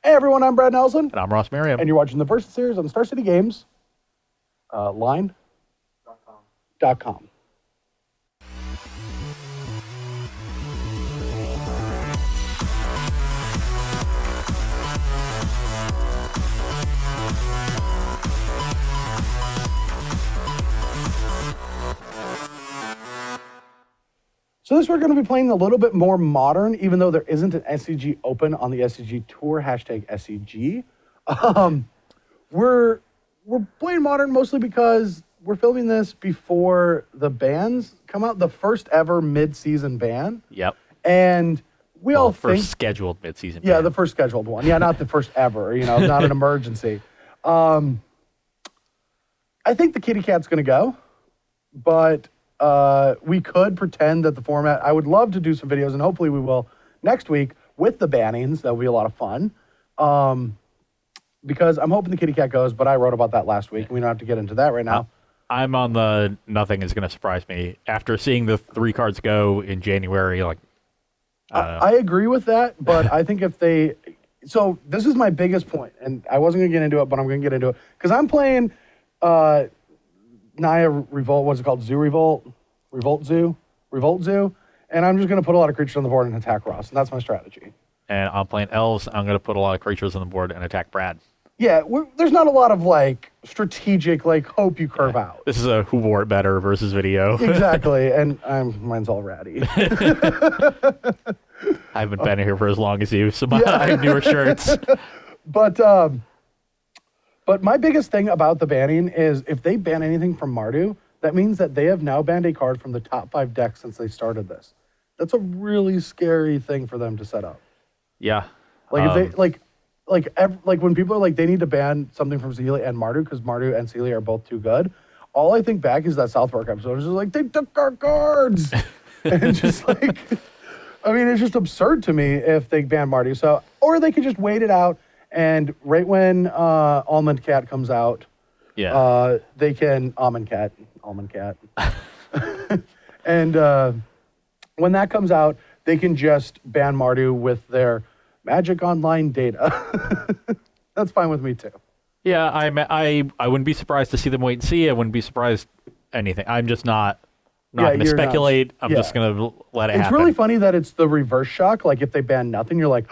Hey everyone, I'm Brad Nelson. And I'm Ross Merriam. And you're watching the Versus series on Star City Games. Line.com. So this we're going to be playing a little bit more modern, even though there isn't an SCG open on the SCG Tour, #SCG. We're playing modern mostly because we're filming this before the bans come out, the first ever mid-season ban. Yep. And we all think... First scheduled mid-season ban. Yeah, ban. the first scheduled one. Yeah, not the first ever, not an emergency. I think the kitty cat's going to go, but... we could pretend that the format, I would love to do some videos, and hopefully we will next week with the bannings. That will be a lot of fun. Because I'm hoping the kitty cat goes, but I wrote about that last week, and we don't have to get into that right now. I'm on the nothing is going to surprise me. After seeing the 3 cards go in January, I agree with that, but I think if they... So this is my biggest point, and I wasn't going to get into it, but I'm going to get into it. Because I'm playing... Naya Revolt, what's it called? Zoo Revolt? Revolt Zoo? And I'm just going to put a lot of creatures on the board and attack Ross, and that's my strategy. And I'm playing Elves. I'm going to put a lot of creatures on the board and attack Brad. Yeah, there's not a lot of, strategic, hope you curve out. This is a who wore it better versus video. Exactly, and mine's all ratty. I haven't been here for as long as you, so I have newer shirts. But my biggest thing about the banning is if they ban anything from Mardu, that means that they have now banned a card from the top 5 decks since they started this. That's a really scary thing for them to set up. Yeah. If they when people are like they need to ban something from Sealy and Mardu because Mardu and Sealy are both too good. All I think back is that South Park episode is just like they took our cards, and just it's just absurd to me if they ban Mardu. So or they could just wait it out. And right when Almond Cat comes out, they can Almond Cat, and when that comes out, they can just ban Mardu with their Magic Online data. That's fine with me too. Yeah, I wouldn't be surprised to see them wait and see. I wouldn't be surprised anything. I'm just not going to speculate. I'm just going to let it happen. It's really funny that it's the reverse shock. Like if they ban nothing, you're like.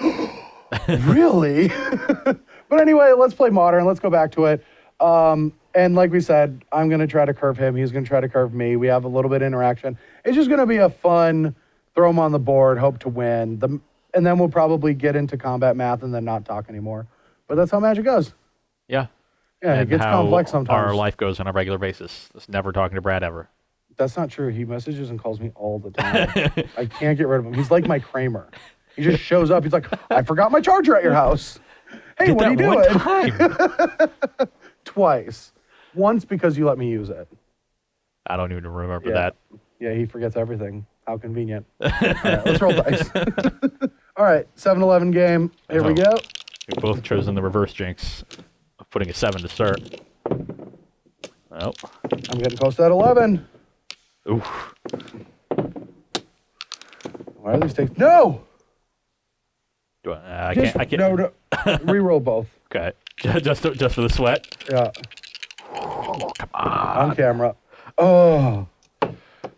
Really? But anyway, let's play modern. Let's go back to it. And like we said, I'm going to try to curve him. He's going to try to curve me. We have a little bit of interaction. It's just going to be a fun throw him on the board, hope to win. And then we'll probably get into combat math and then not talk anymore. But that's how Magic goes. Yeah. Yeah, and it gets complex sometimes. Our life goes on a regular basis. Just never talking to Brad ever. That's not true. He messages and calls me all the time. I can't get rid of him. He's like my Kramer. He just shows up. He's like, I forgot my charger at your house. Hey, what are you doing? Time. Twice. Once because you let me use it. I don't even remember that. Yeah, he forgets everything. How convenient. All right, let's roll dice. All right, 7-11 game. Here we go. We've both chosen the reverse jinx of putting a 7 to start. Oh. I'm getting close to that 11. Oof. Why are these takes? No! I can't. No. Reroll both. Okay. Just for the sweat? Yeah. Oh, come on. On camera. Oh.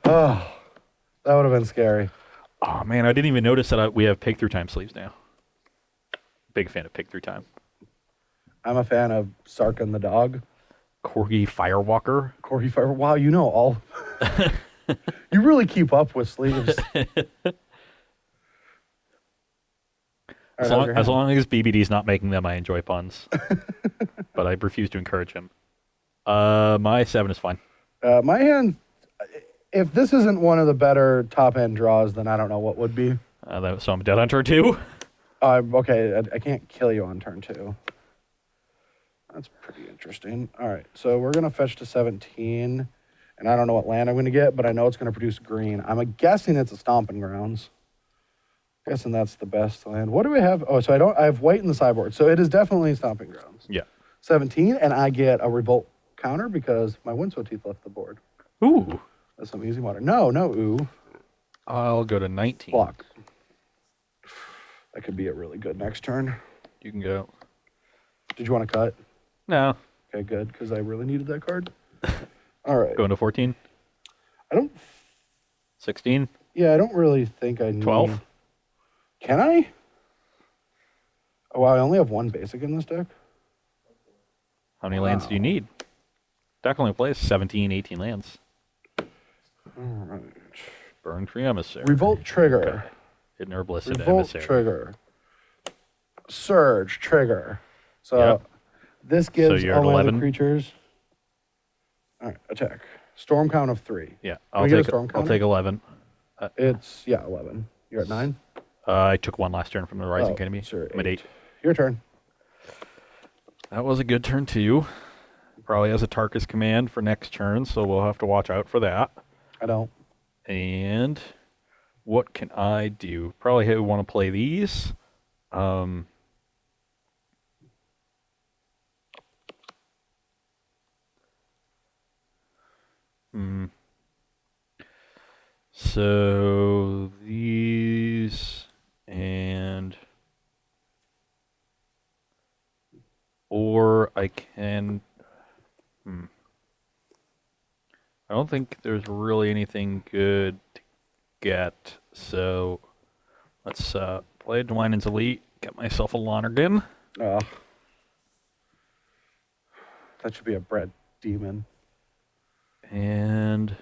That would have been scary. Oh, man. I didn't even notice that we have Pig Through Time sleeves now. Big fan of Pig Through Time. I'm a fan of Sarkin the dog. Corgi Firewalker. Corgi Fire. Wow, you know all. You really keep up with sleeves. As long as BBD's not making them, I enjoy puns. But I refuse to encourage him. My 7 is fine. My hand, if this isn't one of the better top-end draws, then I don't know what would be. So I'm dead on turn 2? Okay, I can't kill you on turn 2. That's pretty interesting. All right, so we're going to fetch to 17. And I don't know what land I'm going to get, but I know it's going to produce green. I'm guessing it's a Stomping Grounds. Guessing that's the best land. What do we have? Oh, so I have white in the sideboard. So it is definitely Stomping Grounds. Yeah. 17, and I get a Revolt counter because my Windswept Teeth left the board. Ooh. That's some easy water. No, ooh. I'll go to 19. Block. That could be a really good next turn. You can go. Did you want to cut? No. Okay, good, because I really needed that card. All right. Going to 14? I don't... 16? Yeah, I don't really think I need... 12? Can I? Oh, wow, I only have one basic in this deck. How many lands do you need? Deck only plays 17, 18 lands. All right. Burn Tree Emissary. Revolt trigger. Okay. Hidden Herbalist and Revolt Emissary. trigger. Surge trigger. So Yep. this gives you're all at my 11? other creatures. All right, attack. Storm count of 3. Yeah, Can I'll we get a take storm I'll counter? take 11. It's 11. You're at 9. I took one last turn from the Rising Academy. Sure. I'm at 8. Your turn. That was a good turn too. Probably has a Tarkus command for next turn, so we'll have to watch out for that. I don't. And what can I do? Probably want to play these. So these and or I can. I don't think there's really anything good to get, so let's play Dwynen's Elite, get myself a Lonergan. That should be a bread demon. And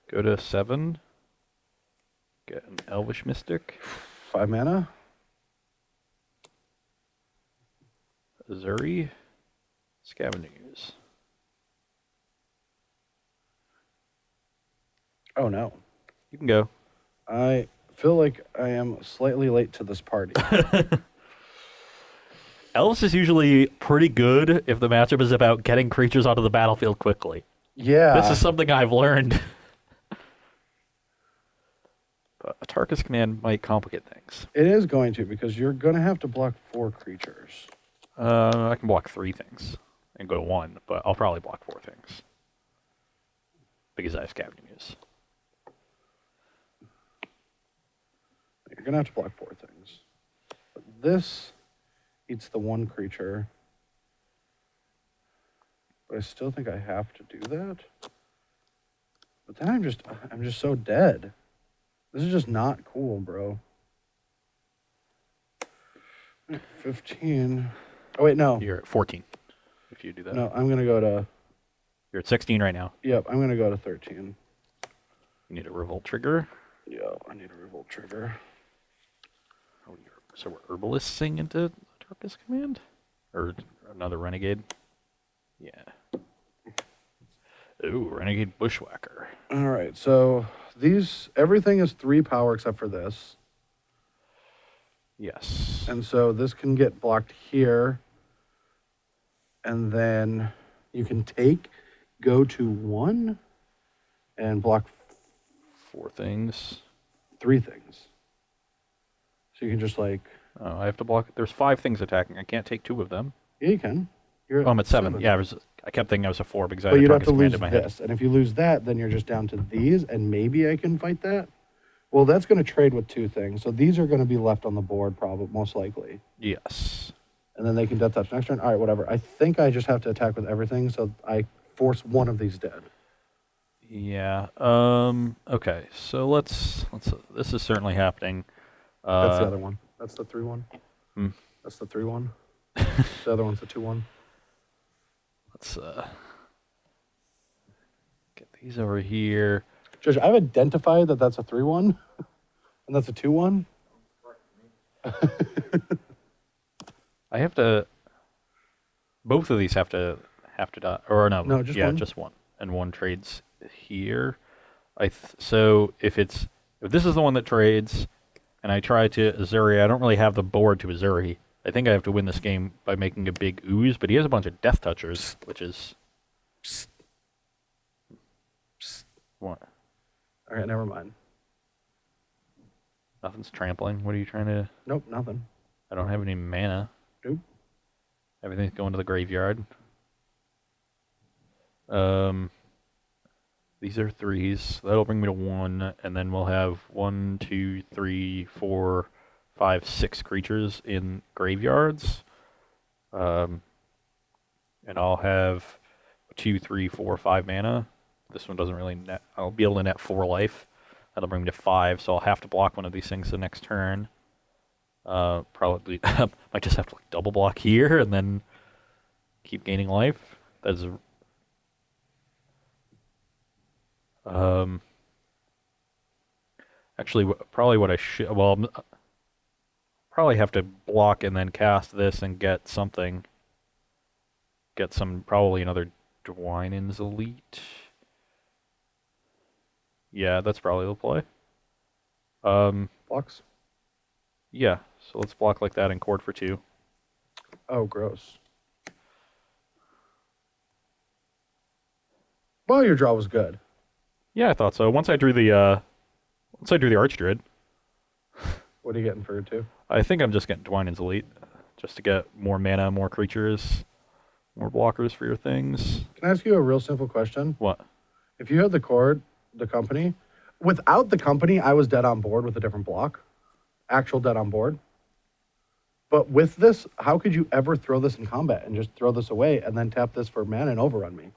go to 7, get an Elvish Mystic. 5 mana. Azuri, Scavenging Ooze. Oh no. You can go. I feel like I am slightly late to this party. Elves is usually pretty good if the matchup is about getting creatures onto the battlefield quickly. Yeah. This is something I've learned. But a Tarkus command might complicate things. It is going to, because you're going to have to block 4 creatures. I can block 3 things and go to 1, but I'll probably block 4 things. Because I have Scavenging Ooze. You're going to have to block 4 things. But this eats the 1 creature. But I still think I have to do that. But then I'm just so dead. This is just not cool, bro. 15. Oh, wait, no. You're at 14 if you do that. No, I'm going to go to... You're at 16 right now. Yep, I'm going to go to 13. You need a Revolt trigger. Yeah, I need a Revolt trigger. Oh, so we're Herbalisting into Tarkus command? Or another Renegade? Yeah. Ooh, Renegade Bushwhacker. All right, so everything is 3 power except for this. Yes. And so this can get blocked here. And then you can go to 1 and block 4 things. 3 things. So you can just like... Oh, I have to block. There's 5 things attacking. I can't take 2 of them. Yeah, you can. I'm at 7. Yeah, I kept thinking I was a 4 because I But had a you'd have Tarkus to command lose in my head. this. And if you lose that, then you're just down to these. And maybe I can fight that. Well, that's going to trade with 2 things. So these are going to be left on the board, probably, most likely. Yes. And then they can death touch next turn. All right, whatever. I think I just have to attack with everything, so I force one of these dead. Yeah. Okay. So let's. This is certainly happening. That's the other one. That's the 3-1. Hmm. That's the 3-1. The other one's the 2-1. Let's get these over here. Judge, I've identified that that's a 3-1, and that's a 2-1. I have to. Both of these have to die, or no? No, just yeah, one. just one, and one trades here. So if this is the one that trades, and I try to Azuri, I don't really have the board to Azuri. I think I have to win this game by making a big ooze, but he has a bunch of death touchers, which is what? All right, never mind. Nothing's trampling. What are you trying to? Nope, nothing. I don't have any mana. Nope. Everything's going to the graveyard. I These are 3s. That'll bring me to 1, and then we'll have 1, 2, 3, 4, 5, 6 creatures in graveyards. And I'll have 2, 3, 4, 5 mana. This one doesn't really net. I'll be able to net 4 life. That'll bring me to 5, so I'll have to block one of these things the next turn. Probably might just have to like double block here and then keep gaining life. That's actually probably what I should. Well, probably have to block and then cast this and get something. Get some probably another Dwynen's Elite. Yeah, that's probably the play. Blocks. Yeah, so let's block like that and cord for 2. Oh, gross. Well, your draw was good. Yeah, I thought so. Once I drew the Archdruid, What are you getting for your 2? I think I'm just getting Dwynen's Elite, just to get more mana, more creatures, more blockers for your things. Can I ask you a real simple question? What? If you had the cord, the company, without the company, I was dead on board with a different block. Actual dead on board. But with this, how could you ever throw this in combat and just throw this away and then tap this for mana and overrun me?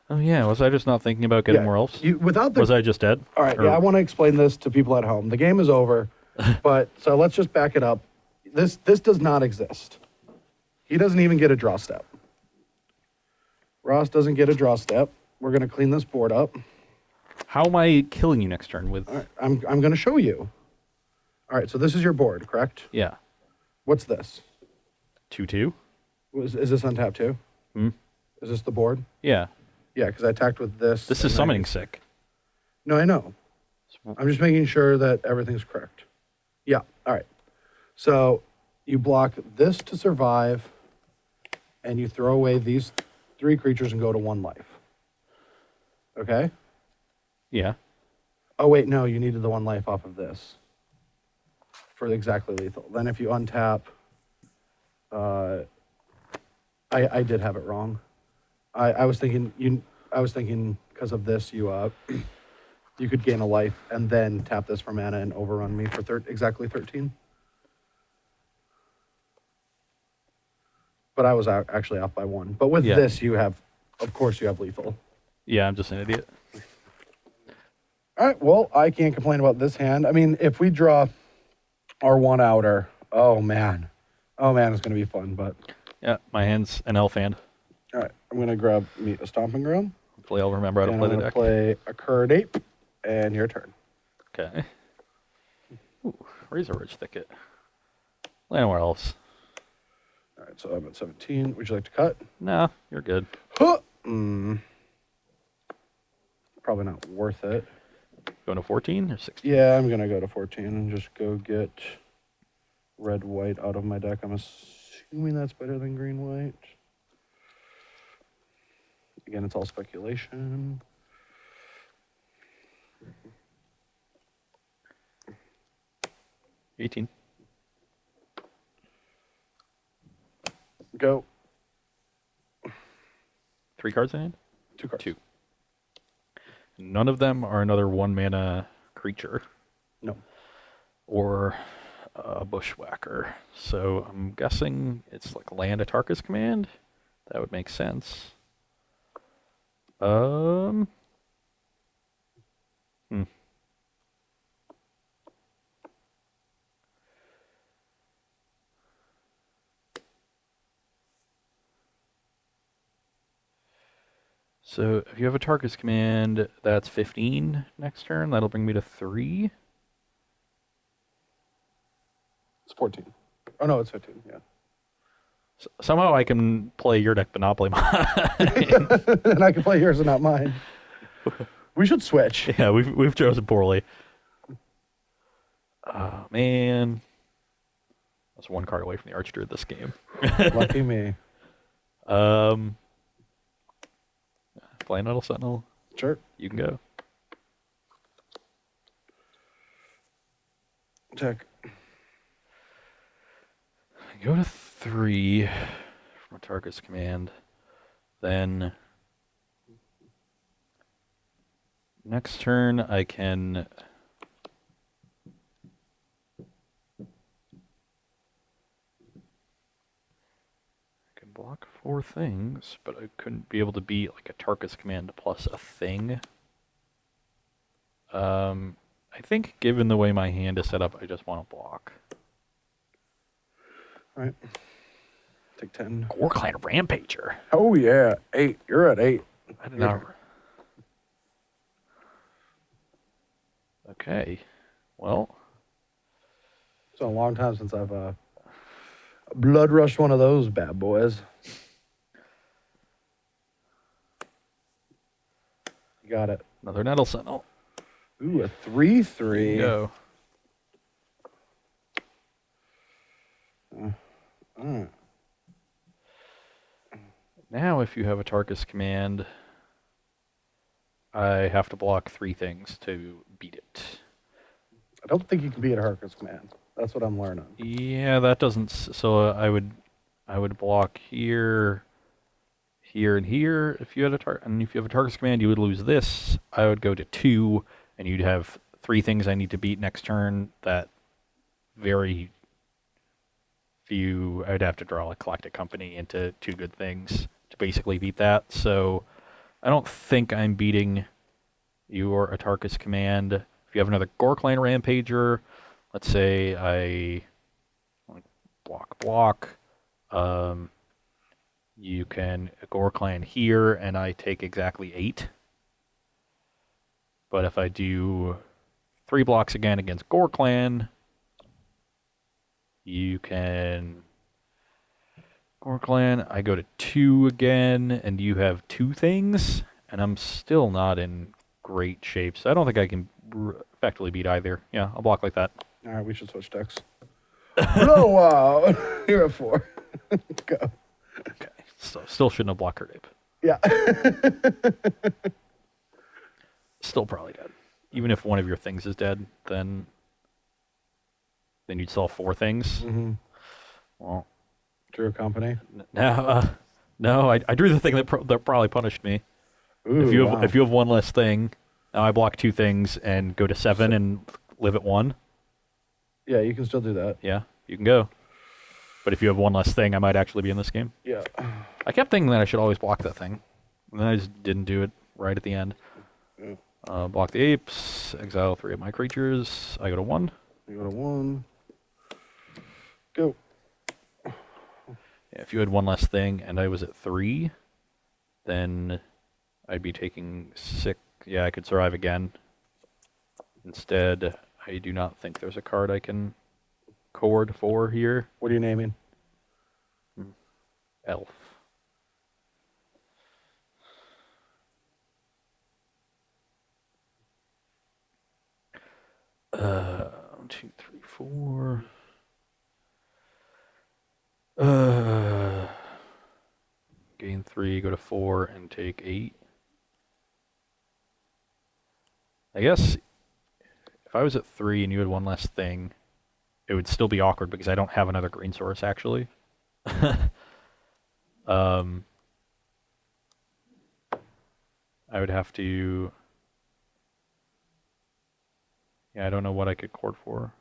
Oh yeah, was I just not thinking about getting more elves? Without the Was I just dead? All right, yeah, I want to explain this to people at home. The game is over, but so let's just back it up. This does not exist. He doesn't even get a draw step. Ross doesn't get a draw step. We're gonna clean this board up. How am I killing you next turn with? All right, I'm gonna show you. All right, so this is your board, correct? Yeah, What's this? 2/2. Is this untapped too? Hmm. Is this the board? Yeah, Yeah, because I attacked with this. this and is then- summoning sick. No, I know. I'm just making sure that everything's correct. Yeah, all right. So you block this to survive, and you throw away these 3 creatures and go to 1 life. Okay? Yeah. Oh, wait, no, you needed the 1 life off of this for exactly lethal. Then if you untap, I did have it wrong. I was thinking because of this you you could gain a life and then tap this for mana and overrun me for exactly 13. But I was actually off by 1. But with Yeah. this, of course, you have lethal. Yeah, I'm just an idiot. All right, well, I can't complain about this hand. I mean, if we draw our 1 outer, oh man, it's gonna be fun. But Yeah, my hand's an elf hand. all right, I'm gonna grab me a stomping ground. Hopefully I'll remember how to And play I'm the gonna deck. play a curd ape, and your turn. Okay. Ooh, Razor Ridge Thicket. Landware elves. All right, so I'm at 17. Would you like to cut? Nah, you're good. Huh. Probably not worth it. Going to 14 or 16? Yeah, I'm gonna go to 14 and just go get red white out of my deck. I'm assuming that's better than green white. Again, it's all speculation. $18. Go. 3 cards in hand? 2 cards. 2. None of them are another 1 mana creature No. or a bushwhacker. So I'm guessing it's like land Atarka's Command. That would make sense. Hmm. So if you have a Tarkus Command, that's 15 next turn. That'll bring me to 3. It's 14. Oh, no, it's 15. Yeah. Somehow I can play your deck Monopoly Mine. And I can play yours and not mine. We should switch. Yeah, we've chosen poorly. Oh, man. I was 1 card away from the Archdruid this game. Lucky me. Play Nettle Sentinel. Sure. You can go. Check. Go to 3 from a Tarkus Command. Then Next turn, I can block 4 things, but I couldn't be able to beat like a Tarkus command plus a thing. I think given the way my hand is set up, I just want to block. All right. Take 10. Gorkline Rampager. Oh, yeah. 8. You're at 8. I don't know. Okay. Well. It's been a long time since I've blood rushed one of those bad boys. You got it. Another Nettle Sentinel. Ooh, a 3/3. There you go. Now, if you have a Tarkus command, I have to block 3 things to beat it. I don't think you can beat a Harkness command. That's what I'm learning. Yeah, that doesn't. So I would block here, here, and here. If you had and if you have a Tarkus command, you would lose this. I would go to 2, and you'd have 3 things I need to beat next turn. That very few. I'd have to draw a Galactic Company into 2 good things to basically beat that. So I don't think I'm beating your Atarkus command. If you have another Gorkline Rampager, let's say I block. You can Gorkline here, and I take exactly 8. But if I do 3 blocks again against Gorkline, you can Gorkline. I go to 2 again, and you have 2 things, and I'm still not in great shape. So I don't think I can effectively beat either. Yeah, I'll block like that. All right, we should switch decks. No, you're at 4. Go. Okay, so still shouldn't have blocked her ape. Yeah. Still probably dead. Even if one of your things is dead, then you'd still have 4 things. Mm-hmm. Well, Drew a company. No, I drew the thing that probably punished me. Ooh, if you have 1 less thing, now I block 2 things and go to 7 and live at 1. Yeah, you can still do that. Yeah, you can go. But if you have 1 less thing, I might actually be in this game. Yeah. I kept thinking that I should always block that thing, and then I just didn't do it right at the end. Yeah. Block the apes, exile 3 of my creatures. I go to 1. You go to 1. Go. Yeah, if you had 1 less thing and I was at 3, then I'd be taking 6. Yeah, I could survive again. Instead, I do not think there's a card I can cord for here. What are you naming? Elf. One, 2, 3, 4. Gain 3, go to 4, and take 8. I guess if I was at 3 and you had 1 less thing, it would still be awkward because I don't have another green source actually. I would have to. Yeah, I don't know what I could cord for.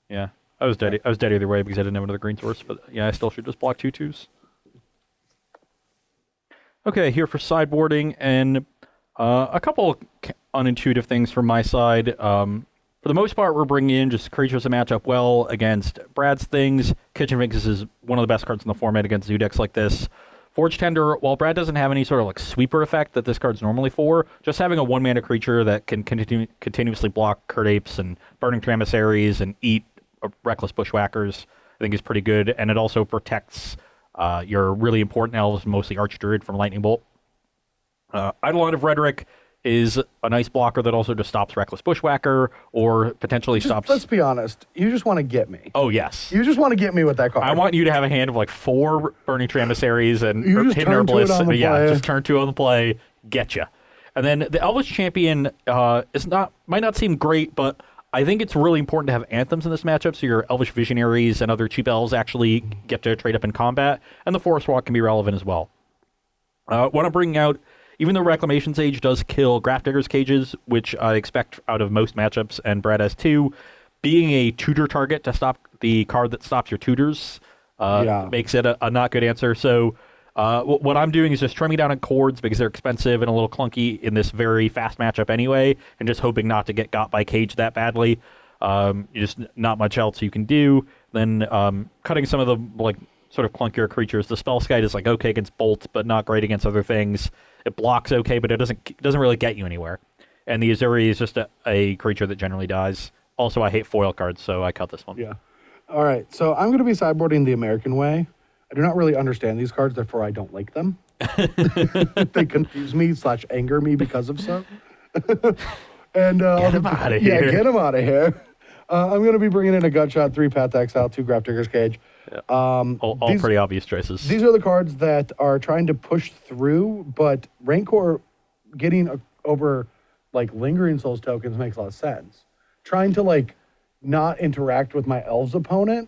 Yeah, I was dead. I was dead either way because I didn't have another green source. But yeah, I still should just block 2/2s. Okay, here for sideboarding and a couple unintuitive things from my side. For the most part, we're bringing in just creatures that match up well against Brad's things. Kitchen Finks is one of the best cards in the format against zoo decks like this. Forge Tender, while Brad doesn't have any sort of like sweeper effect that this card's normally for, just having a 1-mana creature that can continuously block Kurt Apes and Burning Emissaries and eat Reckless Bushwhackers, I think is pretty good. And it also protects your really important elves, mostly Archdruid, from Lightning Bolt. Eidolon of Rhetoric is a nice blocker that also just stops Reckless Bushwhacker or potentially stops... Let's be honest. You just want to get me. Oh, yes. You just want to get me with that card. I want you to have a hand of like 4 Burning Emissaries and Hidden Herbalist. Yeah, just turn 2 on the play, get you. And then the Elvish Champion might not seem great, but I think it's really important to have anthems in this matchup so your Elvish Visionaries and other cheap elves actually get to trade up in combat, and the Forest Walk can be relevant as well. What I'm bringing out even though Reclamation Sage does kill Grafdigger's Cages, which I expect out of most matchups, and Brad has too, being a tutor target to stop the card that stops your tutors makes it a not good answer. So what I'm doing is just trimming down on cords because they're expensive and a little clunky in this very fast matchup anyway, and just hoping not to get got by Cage that badly. Just not much else you can do. Then cutting some of the like sort of clunkier creatures. The Spellskite is like okay against Bolt, but not great against other things. It blocks okay, but it doesn't really get you anywhere. And the Azuri is just a creature that generally dies. Also, I hate foil cards, so I cut this one. Yeah. All right. So I'm going to be sideboarding the American way. I do not really understand these cards, therefore I don't like them. They confuse me / anger me because of so. And Get him out of here. Yeah, get him out of here. I'm going to be bringing in a Gutshot, 3 Path to Exile, 2 Grafdigger's Cage. Yeah. All pretty obvious choices. These are the cards that are trying to push through, but Rancor getting over like Lingering Souls tokens makes a lot of sense. Trying to like not interact with my Elves opponent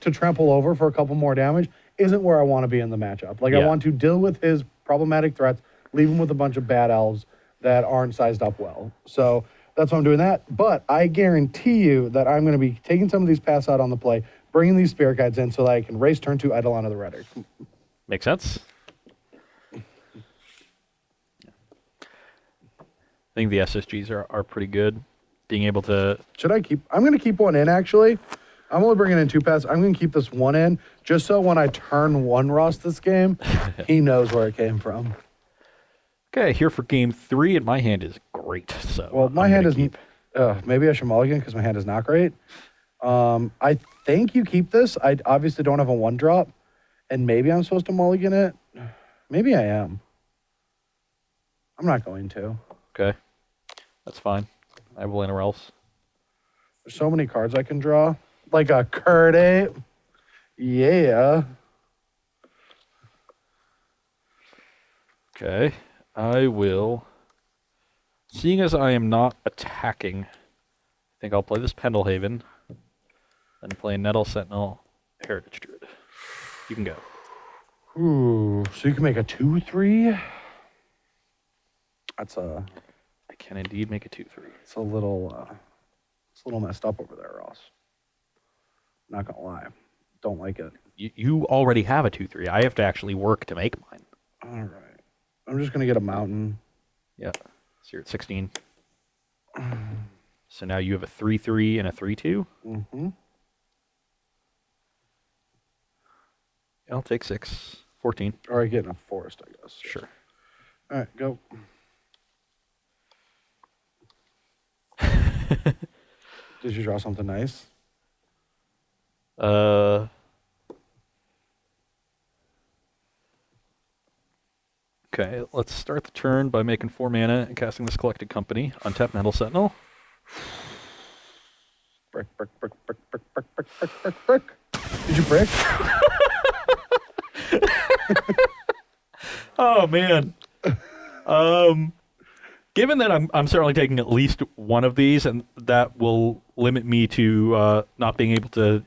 to trample over for a couple more damage isn't where I want to be in the matchup. Like I want to deal with his problematic threats, leave him with a bunch of bad Elves that aren't sized up well. So that's why I'm doing that. But I guarantee you that I'm going to be taking some of these pass out on the play, bringing these Spirit Guides in so that I can race turn 2 Eidolon of the Rhetoric. Makes sense. I think the SSGs are pretty good. Being able to... I'm going to keep one in, actually. I'm only bringing in 2 paths. I'm going to keep this one in, just so when I turn 1 Ross this game, he knows where it came from. Okay, here for game 3, and my hand is great. So well, my hand is... maybe I should mulligan because my hand is not great. I think you keep this. I obviously don't have a 1-drop, and maybe I'm supposed to mulligan it. Maybe I am. I'm not going to. Okay, that's fine. I will enter else. There's so many cards I can draw. Like a Curdy. Yeah. Okay, I will... Seeing as I am not attacking, I think I'll play this Pendlehaven, then play Nettle Sentinel, Heritage Druid. You can go. Ooh, so you can make a 2/3? That's a... I can indeed make a 2/3. It's a little messed up over there, Ross. Not gonna lie. Don't like it. You already have a 2/3. I have to actually work to make mine. All right. I'm just gonna get a mountain. Yeah. So you're at 16. So now you have a 3/3 and a 3/2. Mm-hmm. I'll take 6. 14. Or I get in a forest, I guess. Sure. All right, go. Did you draw something nice? Okay, let's start the turn by making 4 mana and casting this Collected Company. Untap Nettle Sentinel. Brick, brick, brick, brick, brick, brick, brick, brick, brick, brick. Did you brick? Oh man. Given that I'm certainly taking at least one of these, and that will limit me to not being able to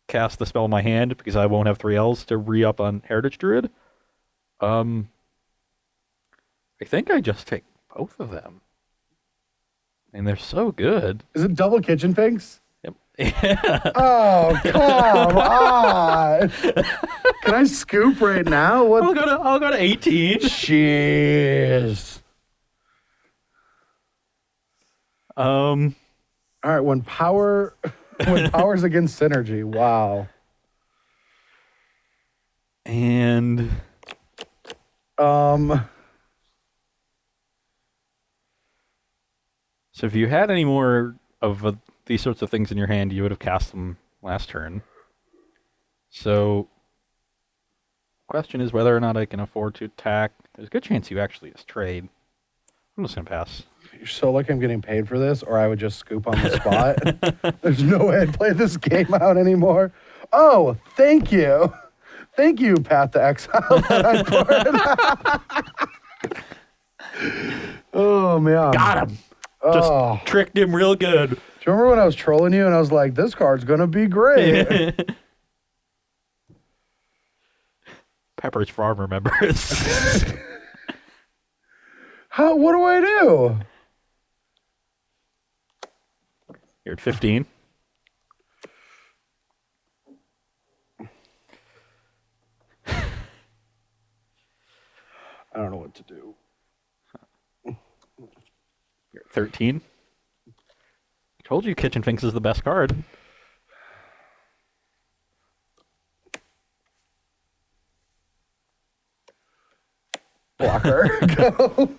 cast the spell in my hand because I won't have 3 L's to re-up on Heritage Druid. I think I just take both of them. And they're so good. Is it double kitchen pigs? Yep. Yeah. Oh, come on. Can I scoop right now? What? I'll go to 18. Jeez. All right, when power's against synergy. Wow. And so if you had any more of these sorts of things in your hand, you would have cast them last turn. So question is whether or not I can afford to attack. There's a good chance you actually just trade. I'm just going to pass. You're so lucky I'm getting paid for this, or I would just scoop on the spot. There's no way I'd play this game out anymore. Oh, thank you. Thank you, Path to Exile. Oh, man. Got him. Just tricked him real good. Do you remember when I was trolling you and I was like, this card's going to be great? Pepperidge Farm remembers. What do I do? You're at 15. I don't know what to do. You're at 13. I told you Kitchen Finks is the best card. Blocker. Go.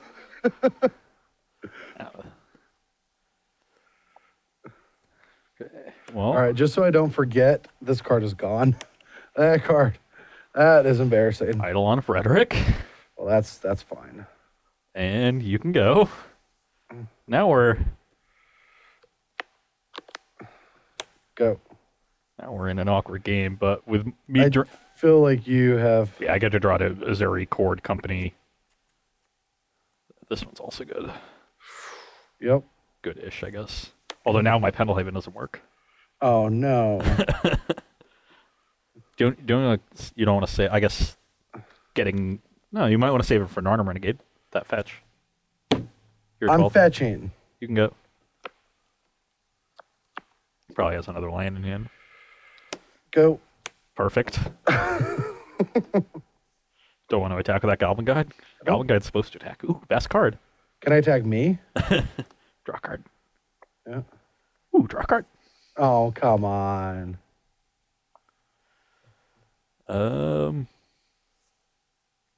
Well, All right, just so I don't forget, this card is gone. That card. That is embarrassing. Eidolon Frederick. Well, that's fine. And you can go. Now we're Go. in an awkward game, but with me, I feel like you have. yeah, I get to draw to Azuri Cord Company. This one's also good. Yep. Good-ish, I guess. Although now my Pendelhaven doesn't work. Oh no. You don't want to say? I guess getting no. You might want to save it for Narnum Renegade. That fetch. You're I'm 12. fetching. You can go. Probably has another land in hand. Go. Perfect. Don't want to attack with that Goblin Guide. Goblin Guide's supposed to attack. Ooh, best card. Can I attack me? Draw a card. Yeah. Ooh, draw a card. Oh, come on. Oh,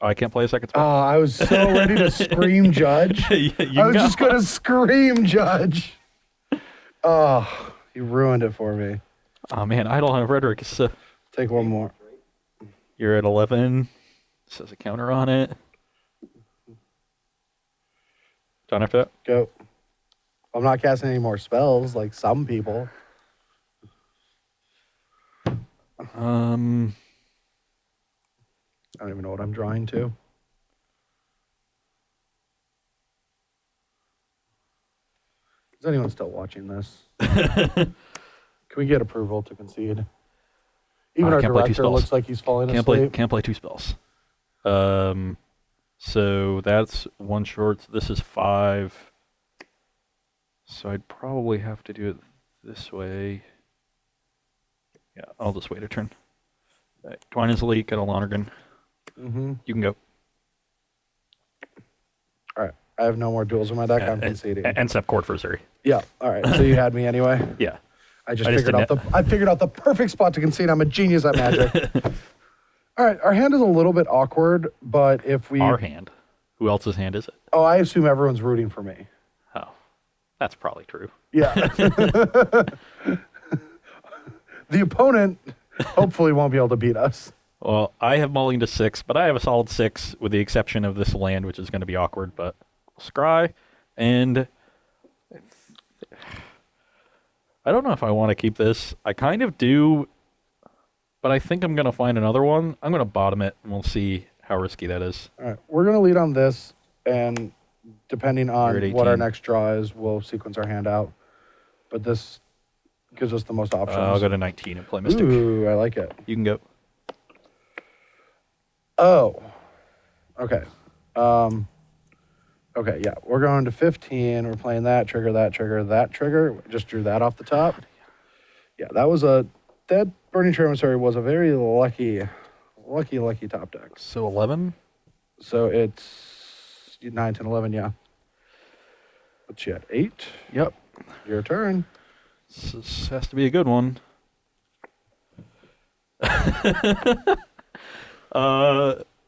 I can't play a second Oh, spell. I was so ready to scream judge. You I was go. just going to scream judge. Oh, you ruined it for me. Oh man, Eidolon Frederick is. Take one more. You're at 11. Says a counter on it. Done after that. Go. I'm not casting any more spells like some people. I don't even know what I'm drawing to. Is anyone still watching this? Can we get approval to concede? Even our can't play two director spells. looks like he's falling Can't asleep. play two spells. So that's one short. So this is 5. So I'd probably have to do it this way. Yeah, I'll just wait a turn. Twine Leak and a Lonergan. Mm-hmm. You can go. All right. I have no more duels in my deck. I'm conceding. And step court for Zuri. Yeah. All right. So you had me anyway. Yeah. I figured out the perfect spot to concede. I'm a genius at Magic. All right. Our hand is a little bit awkward, but if we Our hand. Who else's hand is it? Oh, I assume everyone's rooting for me. Oh, that's probably true. Yeah. The opponent hopefully won't be able to beat us. Well, I have mulling to 6, but I have a solid 6 with the exception of this land, which is going to be awkward, but scry. And I don't know if I want to keep this. I kind of do, but I think I'm going to find another one. I'm going to bottom it, and we'll see how risky that is. All right. We're going to lead on this, and depending You're on at what our 18. next draw is, we'll sequence our hand out. But this gives us the most options. I'll go to 19 and play Mystic. Ooh, I like it. You can go. Oh, okay. Okay, yeah. We're going to 15. We're playing that trigger, that trigger, that trigger. Just drew that off the top. Yeah, that Burning Emissary was a very lucky top deck. So 11? So it's 9, 10, 11, yeah. What's she at? 8? Yep. Your turn. This has to be a good one.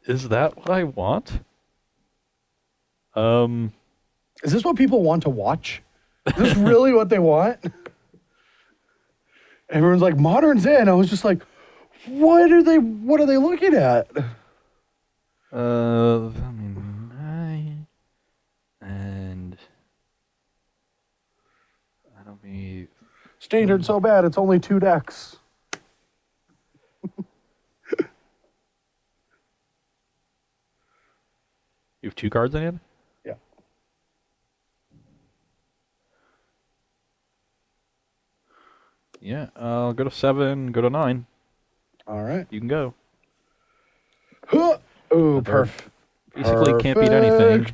Is that what I want? Is this what people want to watch? Is this really what they want? Everyone's like, Modern's in. I was just like, what are they looking at? I mean, 9 and I don't mean Standard so bad, it's only 2 decks. you have 2 cards in hand? Yeah. Yeah, I'll go to 7, go to 9. All right. You can go. Huh. Ooh, They're perfect. Basically, can't beat anything.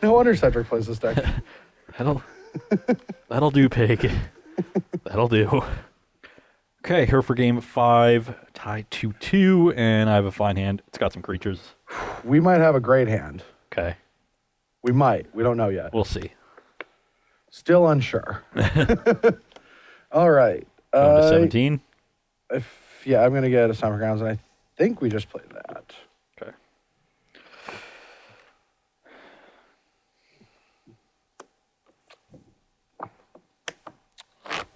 No wonder Cedric plays this deck. That'll do, pig. That'll do. Okay, here for game 5, tied 2-2, and I have a fine hand. It's got some creatures. We might have a great hand. Okay, We might. We don't know yet. we'll see. Still unsure. All right. Going to 17. Yeah, I'm going to get a Summer Grounds, and I think we just played that. Okay.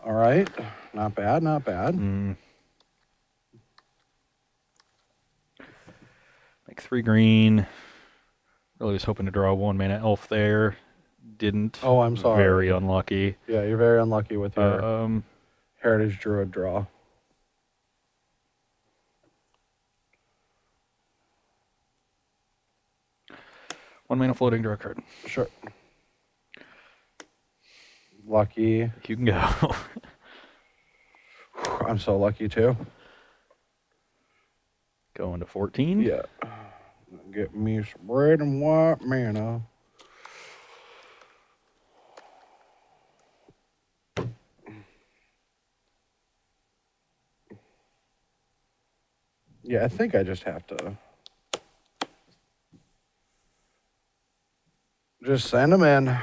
All right. Not bad, not bad. Make 3 green. Really was hoping to draw a 1-mana elf there. Didn't. Oh, I'm sorry. Very unlucky. Yeah, you're very unlucky with your Heritage Druid draw. One-mana floating, draw a card. Sure. Lucky. You can go. I'm so lucky too. Going to 14. Yeah. Get me some red and white mana. Yeah, I think I just have to just send them in.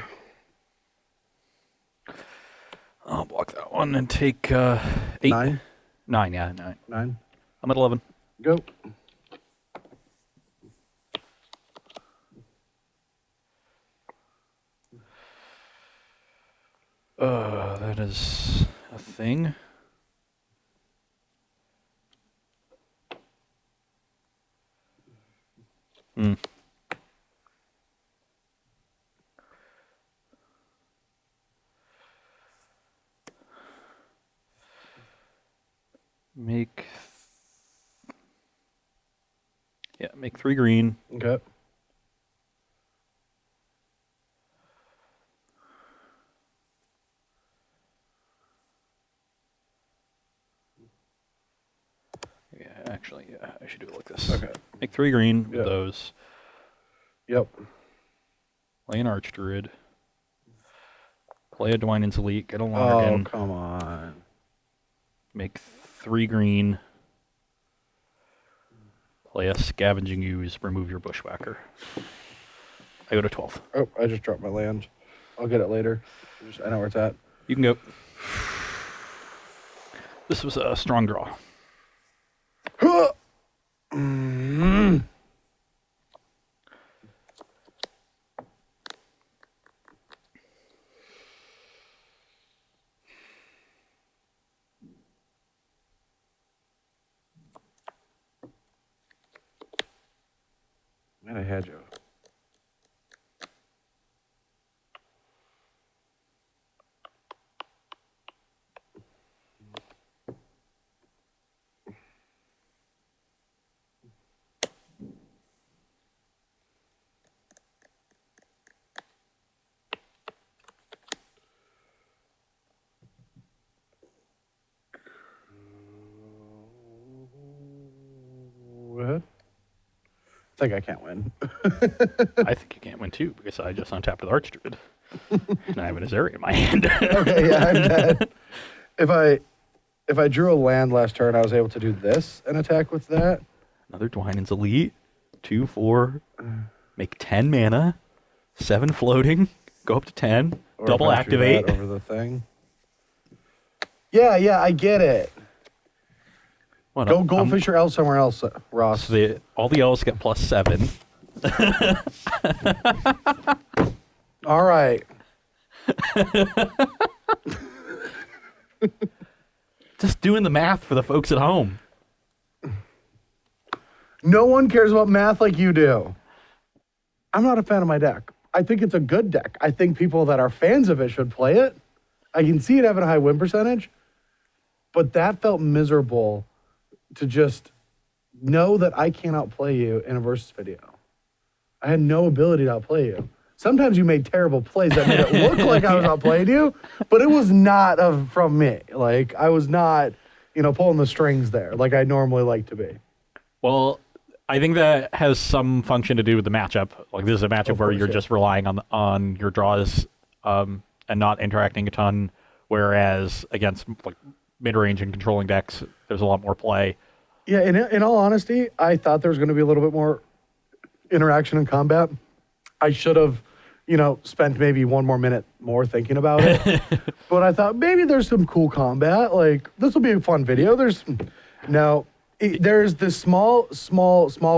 I'll block that one and take 8. 9? 9, yeah, 9. 9? I'm at 11. Go. That is a thing. Make 3 green. Okay. Yeah, actually, yeah, I should do it like this. Okay. Make 3 green with Yep. those. Yep. Play an Archdruid. Play a Dwynen's Elite. Get a Oh, Lonergan. come on. Make 3 green. Play a Scavenging Ooze. Remove your Bushwhacker. I go to 12. Oh, I just dropped my land. I'll get it later. I know where it's at. You can go. This was a strong draw. Man, I had you. What? I think I can't win. I think you can't win too because I just untapped the Archdruid. And I have an Azuri in my hand. Okay, yeah, I'm dead. If I drew a land last turn, I was able to do this and attack with that. Another Dwynen's Elite. 2, 4. Make 10 mana. 7 floating. Go up to 10. Or Double if I drew activate. that over the thing. Yeah, I get it. What, Go Goldfish or Elves somewhere else, Ross. So all the L's get +7. All right. Just doing the math for the folks at home. No one cares about math like you do. I'm not a fan of my deck. I think it's a good deck. I think people that are fans of it should play it. I can see it having a high win percentage, but that felt miserable to just know that I can't outplay you in a versus video. I had no ability to outplay you. Sometimes you made terrible plays that made it look like I was outplaying you, but it was not from me. Like, I was not pulling the strings there like I normally like to be. Well, I think that has some function to do with the matchup. Like this is a matchup where you're just relying on your draws and not interacting a ton, whereas against like mid-range and controlling decks, there's a lot more play. Yeah, in all honesty, I thought there was going to be a little bit more interaction in combat. I should have, spent maybe one more minute more thinking about it. But I thought maybe there's some cool combat. Like, this will be a fun video. There's this small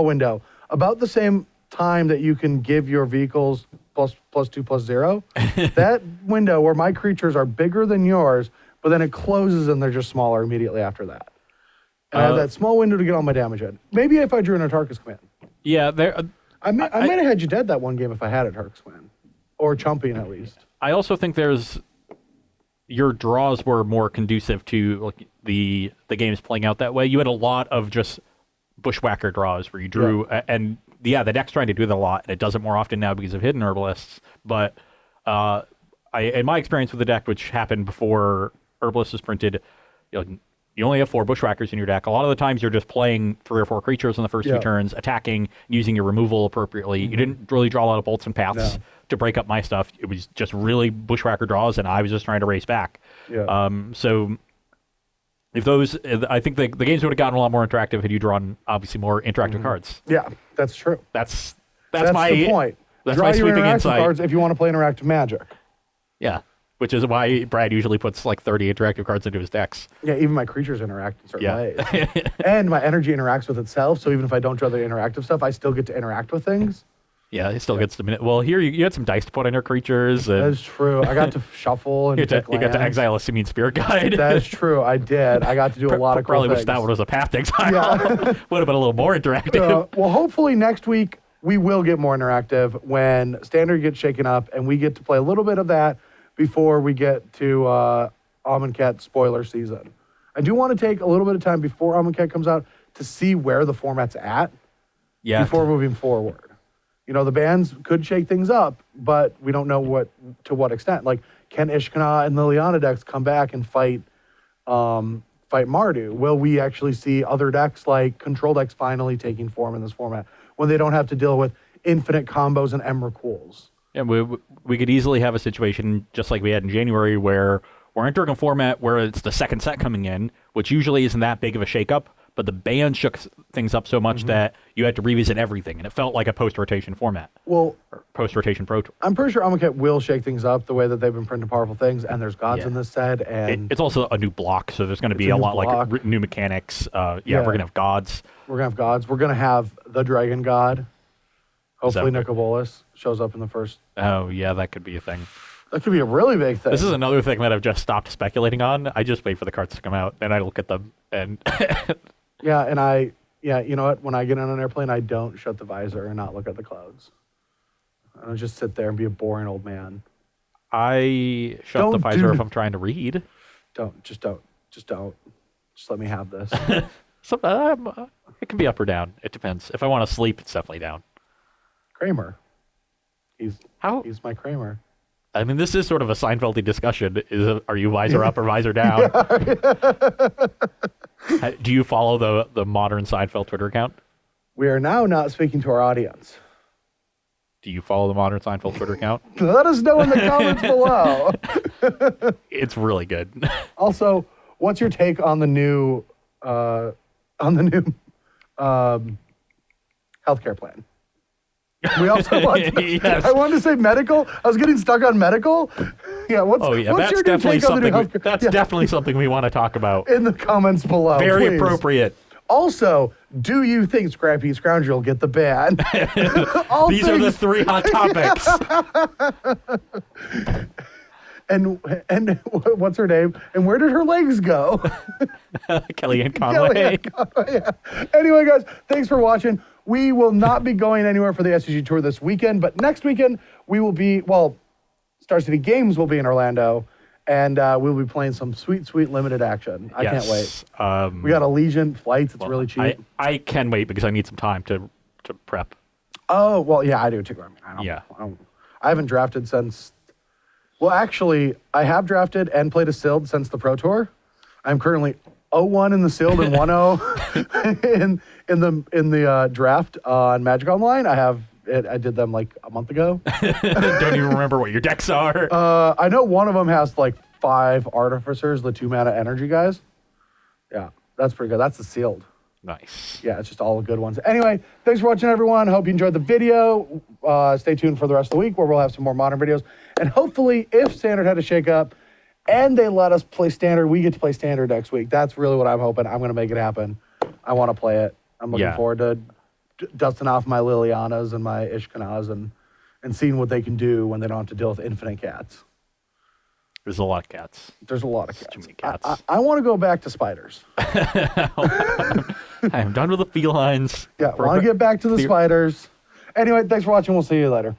window, about the same time that you can give your vehicles +2/+0. That window where my creatures are bigger than yours, but then it closes and they're just smaller immediately after that. And I have that small window to get all my damage in. Maybe if I drew an Atarkus command. Yeah, I might have had you dead that one game if I had a Atarkus command. Or Chumping at least. I also think your draws were more conducive to like the games playing out that way. You had a lot of just bushwhacker draws where you drew, and the deck's trying to do that a lot, and it does it more often now because of hidden herbalists. But in my experience with the deck, which happened before herbalist was printed, you only have 4 bushwhackers in your deck. A lot of the times you're just playing 3 or 4 creatures in the first 2 turns, attacking, using your removal appropriately. You didn't really draw a lot of bolts and paths to break up my stuff. It was just really bushwhacker draws, and I was just trying to race back. So if I think the games would have gotten a lot more interactive had you drawn obviously more interactive cards. Yeah, that's true. That's the point. That's Draw my your sweeping interactive insight. cards if you want to play interactive Magic. Yeah. Which is why Brad usually puts like 30 interactive cards into his decks. Yeah, even my creatures interact in certain ways. And my energy interacts with itself, so even if I don't draw the interactive stuff, I still get to interact with things. Yeah, it still gets to minute. Well, here you had some dice to put on your creatures. That's true. I got to shuffle and you got to exile a Simian Spirit Guide. That's true. I did. I got to do a lot of cool probably things. wish that one was a path to exile. Would have been a little more interactive. Well, hopefully next week we will get more interactive when Standard gets shaken up and we get to play a little bit of that before we get to Amonkhet spoiler season. I do want to take a little bit of time before Amonkhet comes out to see where the format's at before moving forward. The bans could shake things up, but we don't know to what extent. Like, can Ishkana and Liliana decks come back and fight Mardu? Will we actually see other decks like control decks finally taking form in this format when they don't have to deal with infinite combos and Emrakuls? Yeah, we could easily have a situation just like we had in January where we're entering a format where it's the second set coming in, which usually isn't that big of a shakeup, but the ban shook things up so much that you had to revisit everything, and it felt like a post-rotation format. Well, or post-rotation Pro Tour. I'm pretty sure Amonkhet will shake things up the way that they've been printing powerful things, and there's gods in this set, and it's also a new block, so there's going to be a lot like new mechanics. We're going to have gods. We're going to have gods. We're going to have the Dragon God. Hopefully Nicobolas shows up in the first. Oh, yeah, that could be a thing. That could be a really big thing. This is another thing that I've just stopped speculating on. I just wait for the cards to come out, and I look at them, and... you know what? When I get on an airplane, I don't shut the visor and not look at the clouds. I'll just sit there and be a boring old man. I shut the visor if I'm trying to read. Just don't. Just let me have this. It can be up or down. It depends. If I want to sleep, it's definitely down. Kramer. He's my Kramer. I mean, this is sort of a Seinfeldy discussion. Are you visor up or visor down? Do you follow the modern Seinfeld Twitter account? We are now not speaking to our audience. Do you follow the modern Seinfeld Twitter account? Let us know in the comments below. It's really good. Also, what's your take on the new healthcare plan? We also want yes. I wanted to say medical. I was getting stuck on medical. Yeah, what's that's your definitely take on the new something. That's definitely something we want to talk about. In the comments below. Very please. appropriate. Also, do you think Scrappy Scroungey will get the ban? These are the 3 hot topics. And what's her name? And where did her legs go? Kellyanne Conway. Yeah. Anyway, guys, thanks for watching. We will not be going anywhere for the SCG Tour this weekend, but next weekend we will be, Star City Games will be in Orlando, and we'll be playing some sweet, sweet limited action. I can't wait. We got Allegiant flights. It's really cheap. I can wait because I need some time to prep. Oh, well, yeah, I do too. I mean, I haven't drafted since... Well, actually, I have drafted and played a Sild since the Pro Tour. I'm currently 0-1 in the sealed and 1-0 in the draft on Magic Online. I did them like a month ago. Don't even remember what your decks are. I know one of them has like 5 artificers, the 2-mana energy guys. Yeah, that's pretty good. That's the sealed. Nice. Yeah, it's just all the good ones. Anyway, thanks for watching, everyone. Hope you enjoyed the video. Stay tuned for the rest of the week where we'll have some more modern videos. And hopefully, if Standard had a shake-up and they let us play Standard, we get to play Standard next week. That's really what I'm hoping. I'm going to make it happen. I want to play it. I'm looking forward to dusting off my Lilianas and my Ishkanas and seeing what they can do when they don't have to deal with infinite cats. There's a lot of cats. There's a lot of cats. Too many cats. I want to go back to spiders. I am done with the felines. Yeah, I want to get back to the spiders. Anyway, thanks for watching. We'll see you later.